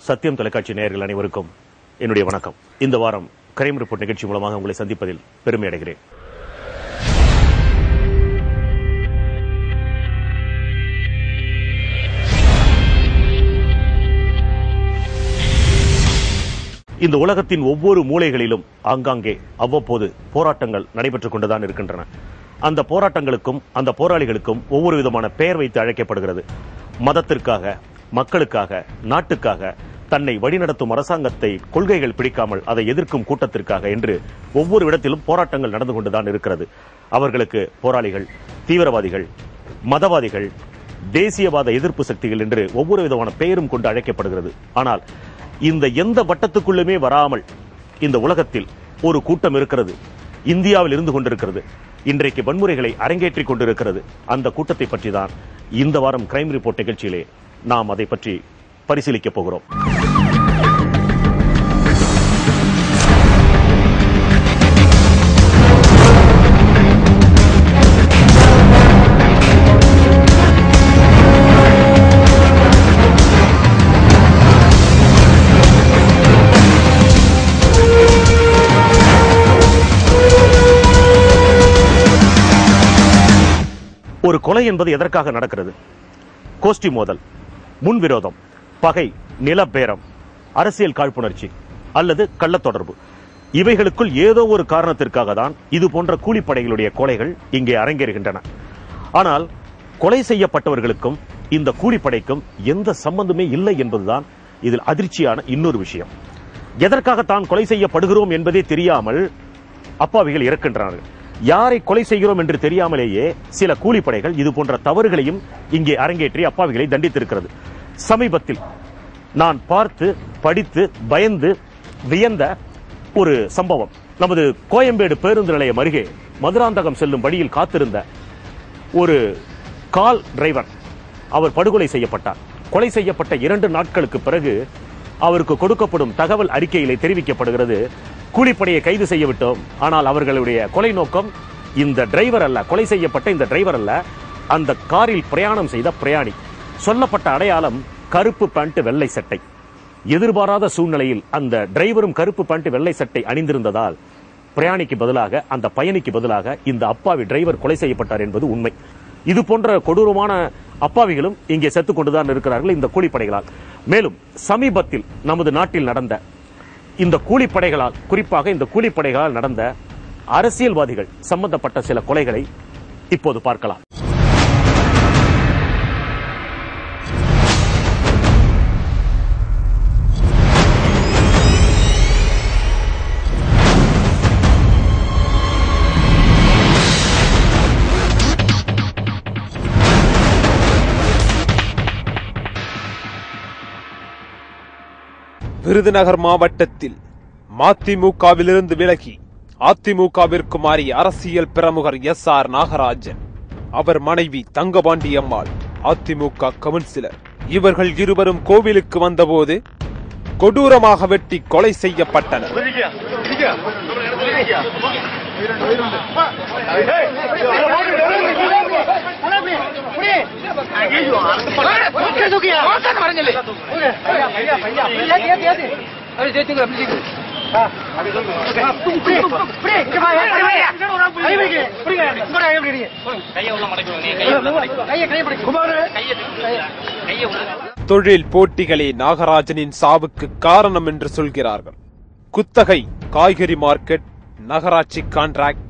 சத்தியம் தொலைக்காட்சி நேயர்கள் அனைவருக்கும் என்னுடைய வணக்கம். இந்த வாரம் கிரைம் ரிப்போர்ட் நிகழ்ச்சி மூலமாக உங்களை சந்திப்பதில் பெருமை அடைகிறேன். இந்த உலகத்தின் ஒவ்வொரு மூலைகளிலும் ஆங்காங்கே அவ்வப்போது போராட்டங்கள் நடைபெற்றுக் கொண்டுதான் இருக்கின்றன. அந்த போராட்டங்களுக்கும் அந்த போராளிகளுக்கும் ஒவ்வொரு விதமான பெயர் வைத்து அழைக்கப்படுகிறது. மதத்திற்காக, மக்களுக்காக, நாட்டுக்காக, தன்னை வழிநடத்தும் அரசாங்கத்தை கொள்கைகள் பிடிக்காமல் அதை எதிர்க்கும் கூட்டத்திற்காக என்று ஒவ்வொரு இடத்திலும் போராட்டங்கள் நடந்து கொண்டுதான் இருக்கிறது. அவர்களுக்கு போராளிகள், தீவிரவாதிகள், மதவாதிகள், தேசியவாத எதிர்ப்பு சக்திகள் என்று ஒவ்வொரு விதமான பெயரும் கொண்டு அழைக்கப்படுகிறது. ஆனால் இந்த எந்த வட்டத்துக்குள்ளுமே வராமல் இந்த உலகத்தில் ஒரு கூட்டம் இருக்கிறது, இந்தியாவில் இருந்து கொண்டிருக்கிறது, இன்றைக்கு வன்முறைகளை அரங்கேற்றிக் கொண்டிருக்கிறது. அந்த கூட்டத்தை பற்றி தான் இந்த வாரம் கிரைம் ரிப்போர்ட் நிகழ்ச்சியிலே நாம் அதை பற்றி பரிசீலிக்கப் போகிறோம். ஒரு கொலை என்பது எதற்காக நடக்கிறது? கோஷ்டி மோதல், முன்விரோதம், பகை, நிலப்பேரம், அரசியல் காழ்ப்புணர்ச்சி அல்லது கள்ளத் தொடர்பு, இவைகளுக்குள் ஏதோ ஒரு காரணத்திற்காக தான் இது போன்ற கூலிப்படைகளுடைய கொலைகள் இங்கே அரங்கேறுகின்றன. ஆனால் கொலை செய்யப்பட்டவர்களுக்கும் இந்த கூலிப்படைக்கும் எந்த சம்பந்தமே இல்லை என்பதுதான் இதில் அதிர்ச்சியான இன்னொரு விஷயம். எதற்காகத்தான் கொலை செய்யப்படுகிறோம் என்பதே தெரியாமல் அப்பாவிகள் இறக்கின்றனர். யாரை கொலை செய்கிறோம் என்று தெரியாமலேயே சில கூலிப்படைகள் இது போன்ற தவறுகளையும் இங்கே அரங்கேற்றி அப்பாவிகளை தண்டித்திருக்கிறது. சமீபத்தில் நான் பார்த்து படித்து பயந்து வியந்த ஒரு சம்பவம். நமது கோயம்பேடு பேருந்து நிலையம் அருகே மதுராந்தகம் செல்லும் வழியில் காத்திருந்த ஒரு கால் டிரைவர், அவர் படுகொலை செய்யப்பட்டார். கொலை செய்யப்பட்ட 2 நாட்களுக்கு பிறகு அவருக்கு கொடுக்கப்படும் தகவல் அறிக்கையிலே தெரிவிக்கப்படுகிறது, கூலிப்படையை கைது செய்யவிட்டோம், ஆனால் அவர்களுடைய கொலை நோக்கம் இந்த டிரைவர் அல்ல, கொலை செய்யப்பட்ட இந்த டிரைவர் அல்ல, அந்த காரில் பிரயாணம் செய்த பிரயாணி. சொல்லப்பட்ட அடையாளம் கருப்பு பேண்ட் வெள்ளை சட்டை. எதிர்பாராத சூழ்நிலையில் அந்த டிரைவரும் கருப்பு பேண்ட் வெள்ளை சட்டை அணிந்திருந்ததால் பிரயாணிக்கு பதிலாக, அந்த பயணிக்கு பதிலாக இந்த அப்பாவி டிரைவர் கொலை செய்யப்பட்டார் என்பது உண்மை. இது போன்ற கொடூரமான அப்பாவிகளும் இங்கே செத்துக் கொண்டுதான் இருக்கிறார்கள் இந்த கூலிப்படைகளால். மேலும் சமீபத்தில் நமது நாட்டில் நடந்த இந்த கூலிப்படைகளால், குறிப்பாக இந்த கூலிப்படைகளால் நடந்த அரசியல்வாதிகள் சம்பந்தப்பட்ட சில கொலைகளை இப்போது பார்க்கலாம். விருதுநகர் மாவட்டத்தில் மதிமுகவிலிருந்து விலகி அதிமுகவிற்கு மாறிய அரசியல் பிரமுகர் SR நாகராஜன், அவர் மனைவி தங்கபாண்டி அம்மாள் அதிமுக கவுன்சிலர். இவர்கள் இருவரும் கோவிலுக்கு வந்தபோது கொடூரமாக வெட்டி கொலை செய்யப்பட்டனர். தொழில் போட்டிகளே நாகராஜனின் சாவுக்கு காரணம் என்று சொல்கிறார்கள். குத்தகை, காய்கறி மார்க்கெட், நகராட்சி கான்ட்ராக்ட்,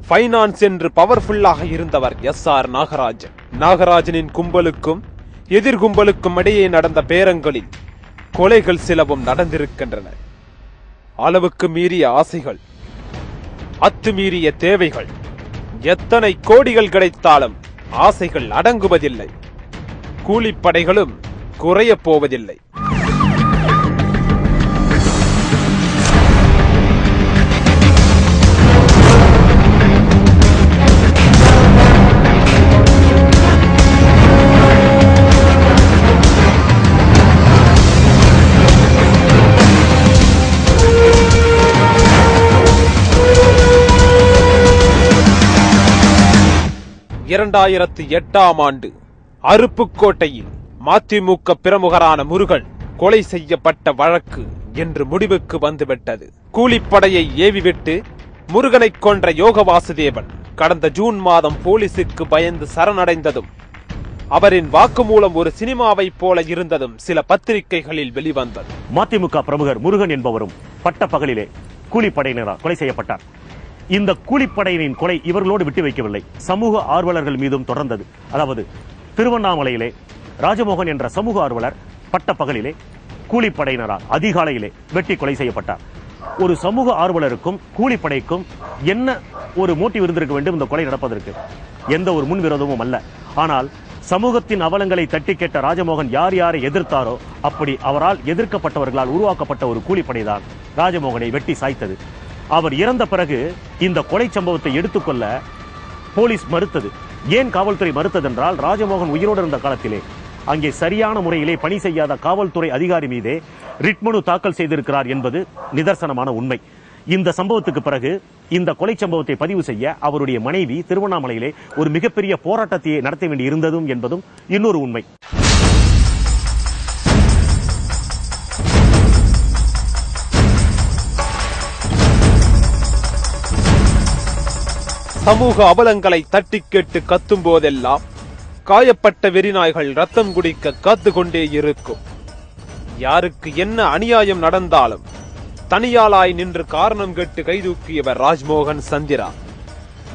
பைனான்ஸ் என்று பவர்ஃபுல்லாக இருந்தவர் SR நாகராஜன். நாகராஜனின் கும்பலுக்கும் எதிர்கும்பலுக்கும் இடையே நடந்த பேரங்களில் கொலைகள் சிலவும் நடந்திருக்கின்றன. அளவுக்கு மீறிய ஆசைகள், அத்துமீறிய தேவைகள், எத்தனை கோடிகள் கிடைத்தாலும் ஆசைகள் அடங்குவதில்லை. கூலிப்படைகளும் குறைய போவதில்லை. (2008) ஆண்டு அருப்புக்கோட்டையில் மதிமுக பிரமுகரான முருகன் கொலை செய்யப்பட்ட வழக்கு என்று முடிவுக்கு வந்துவிட்டது. கூலிப்படையை ஏவிவிட்டு முருகனை கொன்ற யோக வாசுதேவன் கடந்த ஜூன் மாதம் போலீசுக்கு பயந்து சரணடைந்ததும் அவரின் வாக்குமூலம் ஒரு சினிமாவை போல இருந்ததும் சில பத்திரிகைகளில் வெளிவந்தது. மதிமுக பிரமுகர் முருகன் என்பவரும் பட்ட பகலிலே கூலிப்படையினரால் கொலை செய்யப்பட்டார். இந்த கூலிப்படையினின் கொலை இவர்களோடு விட்டு வைக்கவில்லை, சமூக ஆர்வலர்கள் மீதும் தொடர்ந்தது. அதாவது திருவண்ணாமலையிலே ராஜமோகன் என்ற சமூக ஆர்வலர் பட்ட பகலிலே கூலிப்படையினரால் அதிகாலையிலே வெட்டி கொலை செய்யப்பட்டார். ஒரு சமூக ஆர்வலருக்கும் கூலிப்படைக்கும் என்ன ஒரு மோட்டிவ் இருந்திருக்க வேண்டும் இந்த கொலை நடப்பதற்கு? எந்த ஒரு முன்விரோதமும் அல்ல. ஆனால் சமூகத்தின் அவலங்களை தட்டி கேட்ட ராஜமோகன் யார் யாரை எதிர்த்தாரோ அப்படி அவரால் எதிர்க்கப்பட்டவர்களால் உருவாக்கப்பட்ட ஒரு கூலிப்படைதான் ராஜமோகனை வெட்டி சாய்த்தது. அவர் இறந்த பிறகு இந்த கொலை சம்பவத்தை எடுத்துக்கொள்ள போலீஸ் மறுத்தது. ஏன் காவல்துறை மறுத்ததென்றால், ராஜமோகன் உயிரோடு இருந்த காலத்திலே அங்கே சரியான முறையிலே பணி செய்யாத காவல்துறை அதிகாரி மீதே ரிட் மனு தாக்கல் செய்திருக்கிறார் என்பது நிதர்சனமான உண்மை. இந்த சம்பவத்துக்கு பிறகு இந்த கொலை சம்பவத்தை பதிவு செய்ய அவருடைய மனைவி திருவண்ணாமலையிலே ஒரு மிகப்பெரிய போராட்டத்தை நடத்த வேண்டி இருந்ததும் என்பதும் இன்னொரு உண்மை. சமூக அவலங்களை தட்டி கேட்டு கத்தும் போதெல்லாம் காயப்பட்ட வெறிநாய்கள் ரத்தம் குடிக்க காத்து கொண்டே இருக்கும். யாருக்கு என்ன அநியாயம் நடந்தாலும் தனியாளாய் நின்று காரணம் கேட்டு கைதூக்கியவர் ராஜ்மோகன் சந்திரா.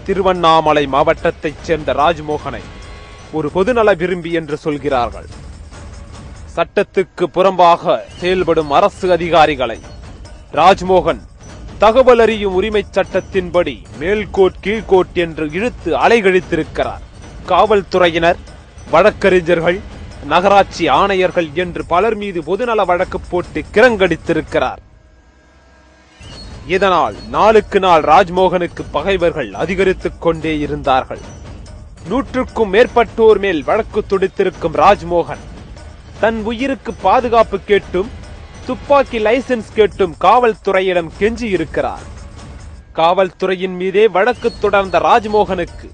திருவண்ணாமலை மாவட்டத்தைச் சேர்ந்த ராஜ்மோகனை ஒரு பொதுநல விரும்பி என்று சொல்கிறார்கள். சட்டத்துக்கு புறம்பாக செயல்படும் அரசு அதிகாரிகளை ராஜ்மோகன் தகவல் அறியும் உரிமை சட்டத்தின்படி மேல்கோட் கீழ்கோட் என்று இழுத்து அலைகழித்திருக்கிறார். காவல்துறையினர், வழக்கறிஞர்கள், நகராட்சி ஆணையர்கள் என்று பலர் மீது பொதுநல வழக்கு போட்டு கிரங்கடித்திருக்கிறார். இதனால் நாளுக்கு நாள் ராஜ்மோகனுக்கு பகைவர்கள் அதிகரித்துக் கொண்டே இருந்தார்கள். 100க்கும் மேற்பட்டோர் மேல் வழக்கு தொடுத்திருக்கும் ராஜ்மோகன் தன் உயிருக்கு பாதுகாப்பு கேட்டும் துப்பாக்கி லைசென்ஸ் கேட்டும் காவல்துறையிடம் கெஞ்சி இருக்கிறார். காவல்துறையின் மீதே வழக்கு தொடர்ந்த ராஜ்மோகனுக்கு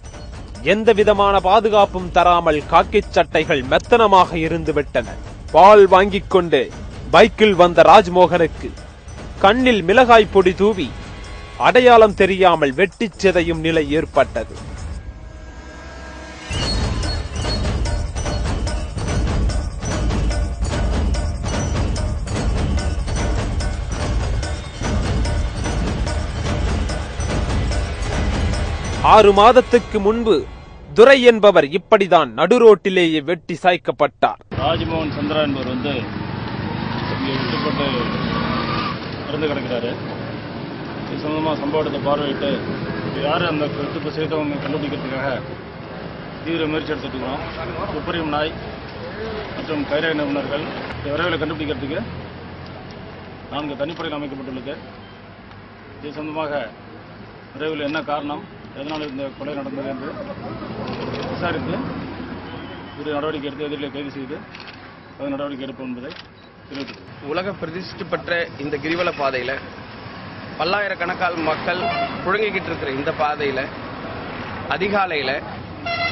எந்த விதமான பாதுகாப்பும் தராமல் காக்கிச் சட்டைகள் மெத்தனமாக இருந்துவிட்டன. பால் வாங்கிக் கொண்டு பைக்கில் வந்த ராஜ்மோகனுக்கு கண்ணில் மிளகாய் பொடி தூவி அடையாளம் தெரியாமல் வெட்டிச் சிதையும் நிலை ஏற்பட்டது. ஆறு மாதத்துக்கு முன்பு துரை என்பவர் இப்படிதான் நடுரோட்டிலேயே வெட்டி சாய்க்கப்பட்டார். ராஜ்மோகன் சந்திரா என்பவர் இங்கே விட்டுப்பட்டு இறந்து கிடக்கிறாரு. இது சம்பந்தமாக சம்பவத்தை பார்வையிட்டு யார் அந்த குற்றத்தை செய்தவங்க கண்டுபிடிக்கிறதுக்காக தீவிர முயற்சி எடுத்துட்டு இருக்கிறோம். துப்பறியும் நாய் மற்றும் கைரேகை நிபுணர்கள் விரைவில் கண்டுபிடிக்கிறதுக்கு 4 தனிப்படையில் அமைக்கப்பட்டுள்ளது. இது சம்பந்தமாக விரைவில் என்ன காரணம், எதனால் இந்த கொலை நடந்தது என்று விசாரித்து ஒரு நடவடிக்கை எடுத்து எதிரில் கைது செய்து அது நடவடிக்கை எடுப்போம் என்பதை தெரிவித்தது. உலக பிரதிஷ்டி பெற்ற இந்த கிரிவல பாதையில் பல்லாயிரக்கணக்கான மக்கள் புழங்கிக்கிட்டு இருக்கிற இந்த பாதையில் அதிகாலையில்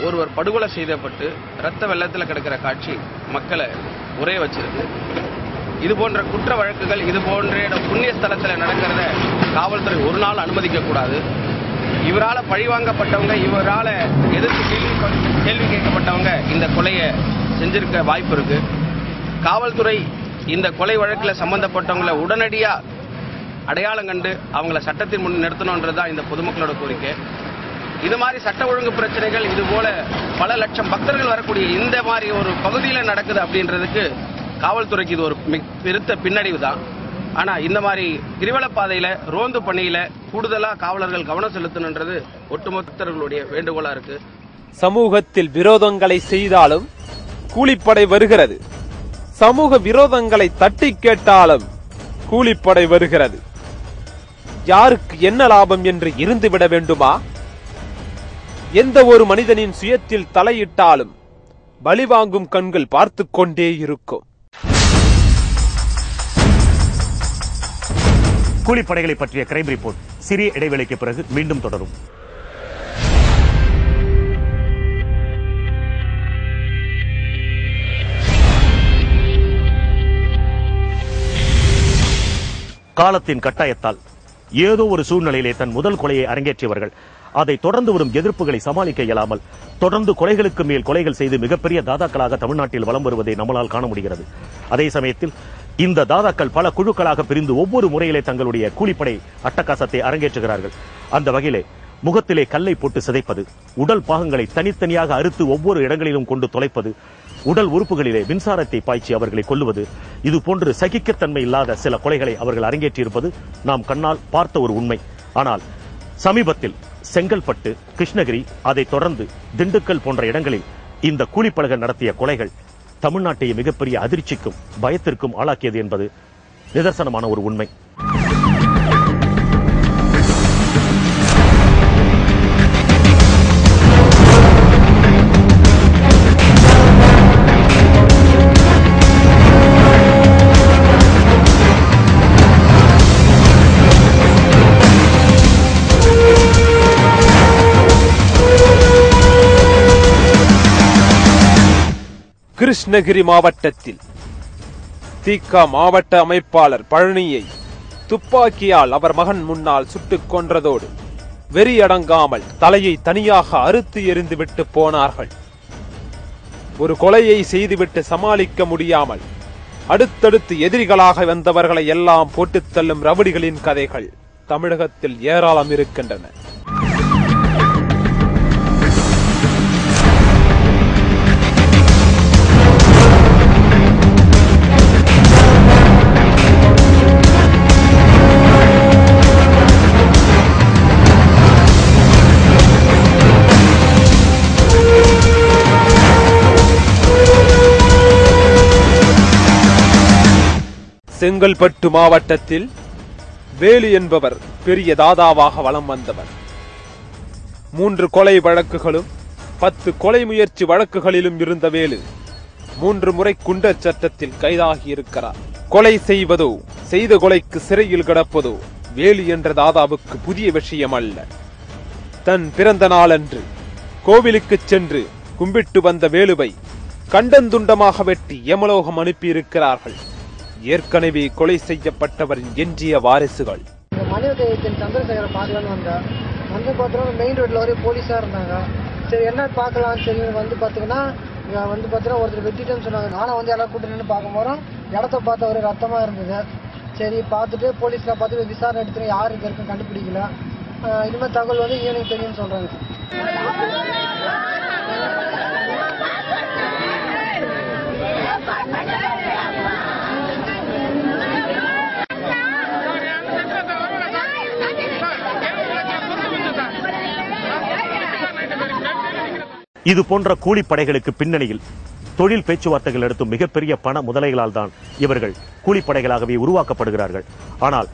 ஒருவர் படுகொலை செய்யப்பட்டு இரத்த வெள்ளத்தில் கிடக்கிற காட்சி மக்களை உரைய வச்சிருக்கு. இது போன்ற குற்ற வழக்குகள் இது போன்ற புண்ணிய ஸ்தலத்தில் நடக்கிறத காவல்துறை ஒரு நாள் அனுமதிக்க கூடாது. இவரால் பழிவாங்கப்பட்டவங்க, இவரால் எதிர்த்து கேள்வி கேட்கப்பட்டவங்க இந்த கொலையை செஞ்சிருக்க வாய்ப்பு இருக்கு. காவல்துறை இந்த கொலை வழக்கில் சம்பந்தப்பட்டவங்களை உடனடியாக அடையாளம் கண்டு அவங்கள சட்டத்தின் முன் நிறுத்தணுன்றதுதான் இந்த பொதுமக்களோட கோரிக்கை. இது மாதிரி சட்ட ஒழுங்கு பிரச்சனைகள் இது போல பல லட்சம் பக்தர்கள் வரக்கூடிய இந்த மாதிரி ஒரு பகுதியில் நடக்குது அப்படின்றதுக்கு காவல்துறைக்கு இது ஒரு பெருத்த பின்னடைவு தான். ஆனா இந்த மாதிரி கிரிவல பாதையில ரோந்து பணியில கூடுதலா காவலர்கள் கவனம் செலுத்தணுன்றது ஒட்டுமொத்தர்களுடைய வேண்டுகோளா இருக்கு. சமூகத்தில் விரோதங்களை செய்தாலும் கூலிப்படை வருகிறது, சமூக விரோதங்களை தட்டி கேட்டாலும் கூலிப்படை வருகிறது. யாருக்கு என்ன லாபம் என்று இருந்துவிட வேண்டுமா? எந்த ஒரு மனிதனின் சுயத்தில் தலையிட்டாலும் பலிவாங்கும் கண்கள் பார்த்து கொண்டே இருக்கும். கூலிப்படைகளை பற்றிய கிரைம் ரிப்போர்ட் சிறிய இடைவேளைக்கு பிறகு மீண்டும் தொடரும். காலத்தின் கட்டாயத்தால் ஏதோ ஒரு சூழ்நிலையிலே தன் முதல் கொலையை அரங்கேற்றியவர்கள் அதை தொடர்ந்து வரும் எதிர்ப்புகளை சமாளிக்க இயலாமல் தொடர்ந்து கொலைகளுக்கு மேல் கொலைகள் செய்து மிகப்பெரிய தாதாக்களாக தமிழ்நாட்டில் வலம் வருவதை நம்மளால் காண முடிகிறது. அதே சமயத்தில் இந்த தாதாக்கள் பல குழுக்களாக பிரிந்து ஒவ்வொரு முறையிலே தங்களுடைய கூலிப்படை அட்டகாசத்தை அரங்கேற்றுகிறார்கள். அந்த வகையிலே முகத்திலே கல்லை போட்டு சிதைப்பது, உடல் பாகங்களை தனித்தனியாக அறுத்து ஒவ்வொரு இடங்களிலும் கொண்டு தொலைப்பது, உடல் உறுப்புகளிலே மின்சாரத்தை பாய்ச்சி அவர்களை கொல்லுவது, இது போன்று சகிக்கத்தன்மை இல்லாத சில கொலைகளை அவர்கள் அரங்கேற்றியிருப்பது நாம் கண்ணால் பார்த்த ஒரு உண்மை. ஆனால் சமீபத்தில் செங்கல்பட்டு, கிருஷ்ணகிரி, அதை தொடர்ந்து திண்டுக்கல் போன்ற இடங்களில் இந்த கூலிப்படைகள் நடத்திய கொலைகள் தமிழ்நாட்டை மிகப்பெரிய அதிர்ச்சிக்கும் பயத்திற்கும் ஆளாக்கியது என்பது நிதர்சனமான ஒரு உண்மை. கிருஷ்ணகிரி மாவட்டத்தில் திக மாவட்ட அமைப்பாளர் பழனியை துப்பாக்கியால் அவர் மகன் முன்னால் சுட்டுக் கொன்றதோடு வெறியடங்காமல் தலையை தனியாக அறுத்து எறிந்துவிட்டு போனார்கள். ஒரு கொலையை செய்துவிட்டு சமாளிக்க முடியாமல் அடுத்தடுத்து எதிரிகளாக வந்தவர்களை எல்லாம் போட்டுத் தள்ளும் ரவுடிகளின் கதைகள் தமிழகத்தில் ஏராளம் இருக்கின்றன. செங்கல்பட்டு மாவட்டத்தில் வேலு என்பவர் பெரிய தாதாவாக வலம் வந்தவர். 3 கொலை வழக்குகளும் 10 கொலை முயற்சி வழக்குகளிலும் இருந்த வேலு 3 முறை குண்டர் சட்டத்தில் கைதாகி இருக்கிறார். கொலை செய்வதோ செய்த கொலைக்கு சிறையில் கிடப்பதோ வேலு என்ற தாதாவுக்கு புதிய விஷயம் அல்ல. தன் பிறந்த நாளன்று கோவிலுக்கு சென்று கும்பிட்டு வந்த வேலுவை கண்டந்துண்டமாக வெட்டி யமலோகம் அனுப்பியிருக்கிறார்கள் ஏற்கனவே கொலை செய்யப்பட்டவரின் எஞ்சிய வாரிசுகள். சந்திரசேகர பார்க்கலான்னு வந்தேன். வந்து பார்த்தோம்னா மெயின் ரோட்ல ஒரே போலீஸா இருந்தாங்க. சரி என்ன பார்க்கலாம் சரி வந்து பார்த்தீங்கன்னா ஒருத்தர் வெட்டிட்டேன்னு சொன்னாங்க. நானும் வந்து எல்லாம் கூட்டு நின்று பார்க்கும் போதும் இடத்த பார்த்த ஒரு ரத்தமா இருந்தது. சரி பார்த்துட்டு போலீஸ்ல பார்த்துட்டு விசாரணை எடுத்துட்டு யாருக்கு இருக்குன்னு கண்டுபிடிக்கல. இனிமேல் தகவல் வந்து ஈவினிங் தெரியும்னு சொல்றாங்க. இது போன்ற கூலிப்படைகளுக்கு பின்னணியில் தொழில் பேச்சுவார்த்தைகள் நடத்தும் மிகப்பெரிய பண முதலைகளால் தான் இவர்கள் கூலிப்படைகளாகவே உருவாக்கப்படுகிறார்கள். ஆனால்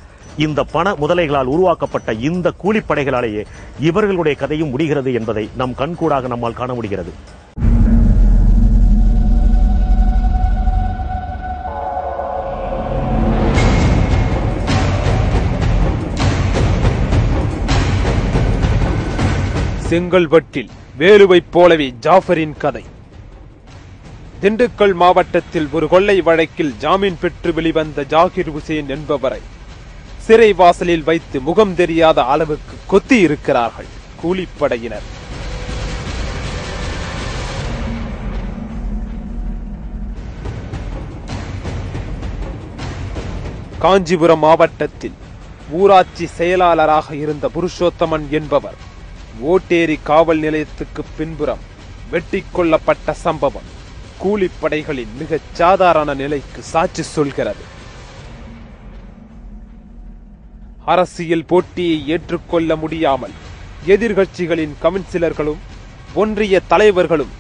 இந்த பண முதலைகளால் உருவாக்கப்பட்ட இந்த கூலிப்படைகளாலேயே இவர்களுடைய கதையும் முடிகிறது என்பதை நம் கண்கூடாக நம்மால் காண முடிகிறது. செங்கல்பட்டில் வேலுவைப் போலவே ஜாஃபரின் கதை. திண்டுக்கல் மாவட்டத்தில் ஒரு கொள்ளை வழக்கில் ஜாமீன் பெற்று வெளிவந்த ஜாகிர் ஹுசேன் என்பவரை சிறை வாசலில் வைத்து முகம் தெரியாத அளவுக்கு கொத்தி இருக்கிறார்கள் கூலிப்படையினர். காஞ்சிபுரம் மாவட்டத்தில் ஊராட்சி செயலாளராக இருந்த புருஷோத்தமன் என்பவர் ஓட்டேரி காவல் நிலையத்துக்கு பின்புறம் வெட்டி கொல்லப்பட்ட சம்பவம் கூலிப்படைகளின் மிகச் சாதாரண நிலைக்கு சாட்சி சொல்கிறது. அரசியல் போட்டியை ஏற்றுக்கொள்ள முடியாமல் எதிர்கட்சிகளின் கவுன்சிலர்களும் ஒன்றிய தலைவர்களும்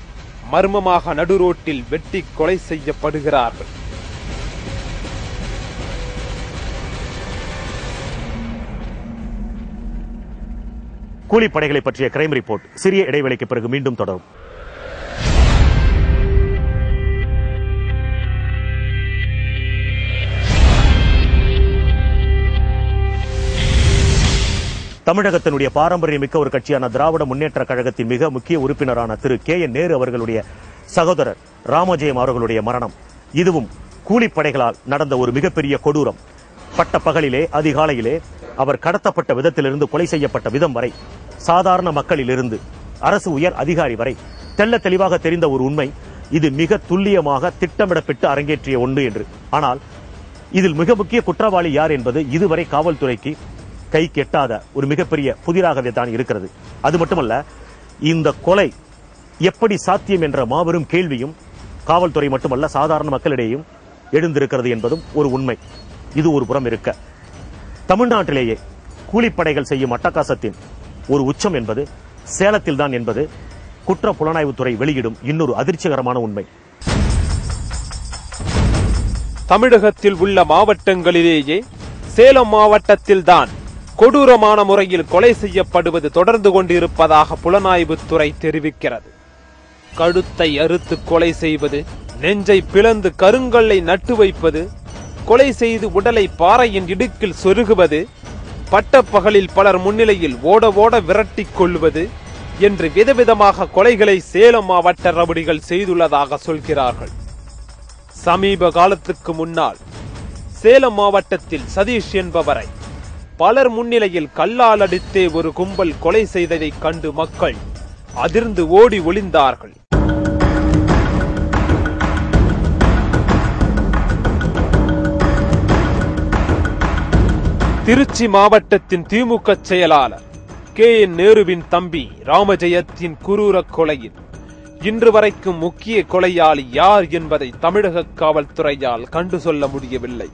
மர்மமாக நடுரோட்டில் வெட்டி கொலை செய்யப்படுகிறார்கள். கூலிப்படைகளை பற்றிய கிரைம் ரிப்போர்ட் சிறிய இடைவெளிக்கு பிறகு மீண்டும் தொடரும். தமிழகத்தினுடைய பாரம்பரியமிக்க ஒரு கட்சியான திராவிட முன்னேற்ற கழகத்தின் மிக முக்கிய உறுப்பினரான திரு KN நேரு அவர்களுடைய சகோதரர் ராமஜெயம் அவர்களுடைய மரணம், இதுவும் கூலிப்படைகளால் நடந்த ஒரு மிகப்பெரிய கொடூரம். பட்ட பகலிலே அதிகாலையிலே அவர் கடத்தப்பட்ட விதத்திலிருந்து கொலை செய்யப்பட்ட விதம் வரை, சாதாரண மக்களிலிருந்து அரசு உயர் அதிகாரி வரை தெள்ள தெளிவாக தெரிந்த ஒரு உண்மை, இது மிக துல்லியமாக திட்டமிடப்பட்டு அரங்கேற்றிய ஒன்று என்று. ஆனால் இதில் மிக முக்கிய குற்றவாளி யார் என்பது இதுவரை காவல்துறைக்கு கை கெட்டாத ஒரு மிகப்பெரிய புதிராகவே தான் இருக்கிறது. அது மட்டுமல்ல, இந்த கொலை எப்படி சாத்தியம் என்ற மாபெரும் கேள்வியும் காவல்துறை மட்டுமல்ல சாதாரண மக்களிடையும் எழுந்திருக்கிறது என்பதும் ஒரு உண்மை. இது ஒரு புறம் இருக்க, தமிழ்நாட்டிலேயே கூலிப்படைகள் செய்யும் அட்டகாசத்தின் ஒரு உச்சம் என்பது சேலத்தில் தான் என்பது குற்ற புலனாய்வுத்துறை வெளியிடும் இன்னொரு அதிர்ச்சிகரமான உண்மை. தமிழகத்தில் உள்ள மாவட்டங்களிலேயே சேலம் மாவட்டத்தில் தான் கொடூரமான முறையில் கொலை செய்யப்படுவது தொடர்ந்து கொண்டிருப்பதாக புலனாய்வுத்துறை தெரிவிக்கிறது. கழுத்தை அறுத்து கொலை செய்வது, நெஞ்சை பிளந்து கருங்கல்லை நட்டு வைப்பது, கொலை செய்து உடலை பாறையின் இடுக்கில் சொருகுவது, பட்டப்பகலில் பலர் முன்னிலையில் ஓட ஓட விரட்டிக் கொள்வது என்று விதவிதமாக கொலைகளை சேலம் மாவட்ட ரவுடிகள் செய்துள்ளதாக சொல்கிறார்கள். சமீப காலத்துக்கு முன்னால் சேலம் மாவட்டத்தில் சதீஷ் என்பவரை பலர் முன்னிலையில் கல்லால் அடித்தே ஒரு கும்பல் கொலை செய்ததை கண்டு மக்கள் அதிர்ந்து ஓடி ஒளிந்தார்கள். திருச்சி மாவட்டத்தின் திமுக செயலாளர் KN நேருவின் தம்பி ராமஜெயத்தின் குரூர கொலையில் இன்று வரைக்கும் முக்கிய கொலையாளி யார் என்பதை தமிழக காவல்துறையால் கண்டு சொல்ல முடியவில்லை.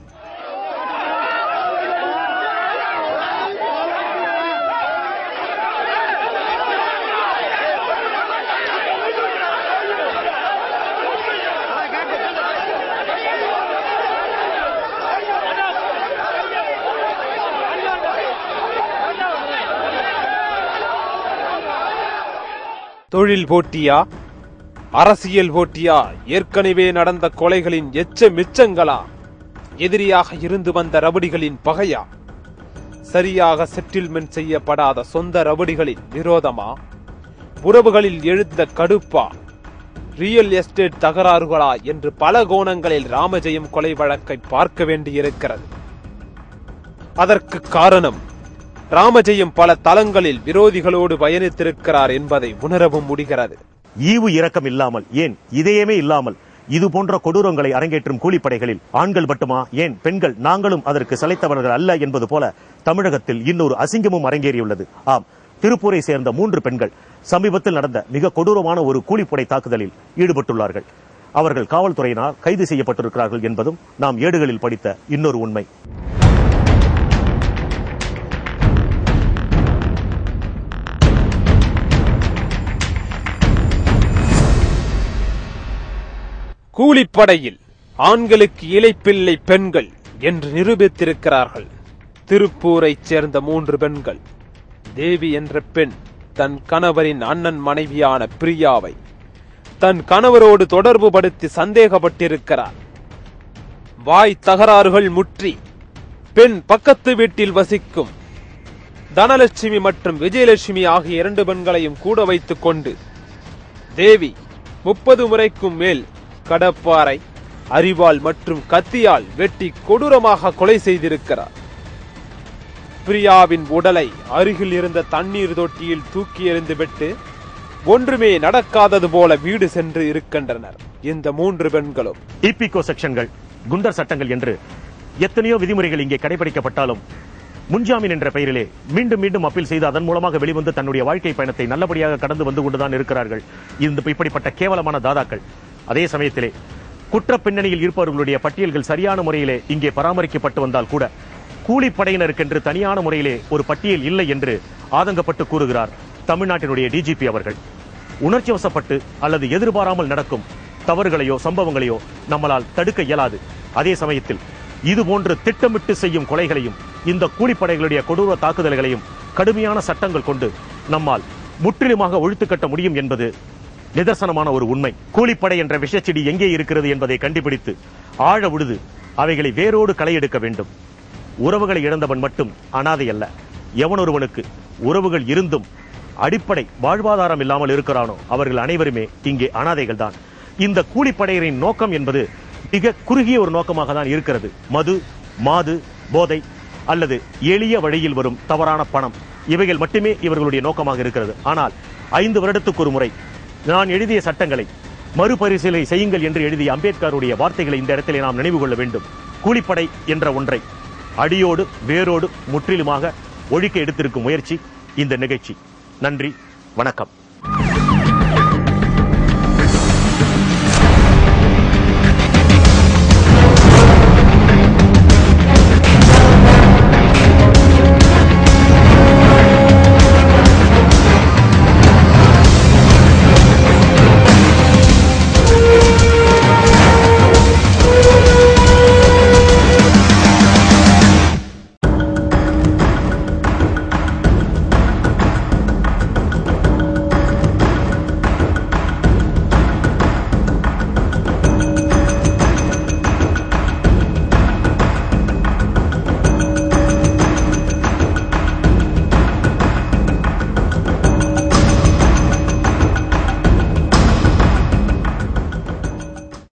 தொழில் போட்டியா, அரசியல் போட்டியா, ஏற்கனவே நடந்த கொலைகளின் எச்ச மிச்சங்களா, எதிரியாக இருந்து வந்த ரவுடிகளின் பகையா, சரியாக செட்டில்மெண்ட் செய்யப்படாத சொந்த ரவுடிகளின் விரோதமா, உறவுகளில் எழுந்த கடுப்பா, ரியல் எஸ்டேட் தகராறுகளா என்று பல கோணங்களில் ராமஜெயம் கொலை வழக்கை பார்க்க வேண்டியிருக்கிறது. அதற்கு காரணம், ராமஜெயம் பல தளங்களில் விரோதிகளோடு பயணித்திருக்கிறார் என்பதை உணரவும் முடிகிறது. ஈவு இரக்கம் இல்லாமல், ஏன் இதயமே இல்லாமல் இது போன்ற கொடூரங்களை அரங்கேற்றும் கூலிப்படைகளில் ஆண்கள் மட்டுமா, ஏன் பெண்கள் நாங்களும் அதற்கு சளைத்தவர்கள் அல்ல என்பது போல தமிழகத்தில் இன்னொரு அசிங்கமும் அரங்கேறியுள்ளது. ஆம், திருப்பூரை சேர்ந்த 3 பெண்கள் சமீபத்தில் நடந்த மிக கொடூரமான ஒரு கூலிப்படை தாக்குதலில் ஈடுபட்டுள்ளார்கள். அவர்கள் காவல்துறையினால் கைது செய்யப்பட்டிருக்கிறார்கள் என்பதும் நாம் ஏடுகளில் படித்த இன்னொரு உண்மை. கூலிப்படையில் ஆண்களுக்கு இளைப்பிள்ளை பெண்கள் என்று நிரூபித்திருக்கிறார்கள். திருப்பூரைச் சேர்ந்த 3 பெண்கள். தேவி என்ற பெண் தன் கணவரின் அண்ணன் மனைவியான பிரியாவை தன் கணவரோடு தொடர்பு படுத்தி சந்தேகப்பட்டிருக்கிறார். வாய் தகராறுகள் முற்றி பெண் பக்கத்து வீட்டில் வசிக்கும் தனலட்சுமி மற்றும் விஜயலட்சுமி ஆகிய 2 பெண்களையும் கூட வைத்துக் கொண்டு தேவி 30 முறைக்கும் மேல் கடப்பாரை, அரிவாள் மற்றும் கத்தியால் வெட்டி கொடூரமாக கொலை செய்திருக்கிறார். பிரியாவின் உடலை அருகில் இருந்த தண்ணீர் தொட்டியில் தூக்கி எறிந்துவிட்டு ஒன்றுமே நடக்காதது போல வீடு சென்று இருக்கின்றனர் இந்த 3 பெண்களும். டிபிகோ செக்ஷன்கள், குண்டர் சட்டங்கள் என்று எத்தனையோ விதிமுறைகள் இங்கே கடைபிடிக்கப்பட்டாலும் முன்ஜாமீன் என்ற பெயரிலே மீண்டும் மீண்டும் அப்பீல் செய்து அதன் மூலமாக வெளிவந்து தன்னுடைய வாழ்க்கை பயணத்தை நல்லபடியாக கடந்து வந்து கொண்டுதான் இருக்கிறார்கள் இப்படிப்பட்ட கேவலமான தாதாக்கள். அதே சமயத்திலே குற்ற பின்னணியில் இருப்பவர்களுடைய பட்டியல்கள் சரியான முறையிலே இங்கே பராமரிக்கப்பட்டு வந்தால் கூட கூலிப்படையினருக்கென்று தனியான முறையிலே ஒரு பட்டியல் இல்லை என்று ஆதங்கப்பட்டு கூறுகிறார் தமிழ்நாட்டினுடைய டிஜிபி அவர்கள். உணர்ச்சி வசப்பட்டு அல்லது எதிர்பாராமல் நடக்கும் தவறுகளையோ சம்பவங்களையோ நம்மளால் தடுக்க இயலாது. அதே சமயத்தில் இதுபோன்று திட்டமிட்டு செய்யும் கொலைகளையும் இந்த கூலிப்படைகளுடைய கொடூர தாக்குதல்களையும் கடுமையான சட்டங்கள் கொண்டு நம்மால் முற்றிலுமாக ஒழித்து கட்ட முடியும் என்பது நிதர்சனமான ஒரு உண்மை. கூலிப்படை என்ற விஷச்செடி எங்கே இருக்கிறது என்பதை கண்டுபிடித்து ஆழ உழுது அவைகளை வேரோடு களை எடுக்க வேண்டும். உறவுகளை இழந்தவன் மட்டும் அனாதை அல்ல. எவனொருவனுக்கு உறவுகள் இருந்தும் அடிப்படை வாழ்வாதாரம் இல்லாமல் இருக்கிறானோ அவர்கள் அனைவருமே இங்கே அனாதைகள் தான். இந்த கூலிப்படையரின் நோக்கம் என்பது மிக குறுகிய ஒரு நோக்கமாக தான் இருக்கிறது. மது, மாது, போதை அல்லது எளிய வழியில் வரும் தவறான பணம், இவைகள் மட்டுமே இவர்களுடைய நோக்கமாக இருக்கிறது. ஆனால் 5 வருடத்துக்கு ஒரு முறை நான் எழுதிய சட்டங்களை மறுபரிசீலனை செய்யுங்கள் என்று எழுதிய அம்பேத்கருடைய வார்த்தைகளை இந்த இடத்திலே நாம் நினைவு கொள்ள வேண்டும். கூலிப்படை என்ற ஒன்றை அடியோடு வேரோடு முற்றிலுமாக ஒழிக்க எடுத்திருக்கும் முயற்சி இந்த நிகழ்ச்சி. நன்றி, வணக்கம்.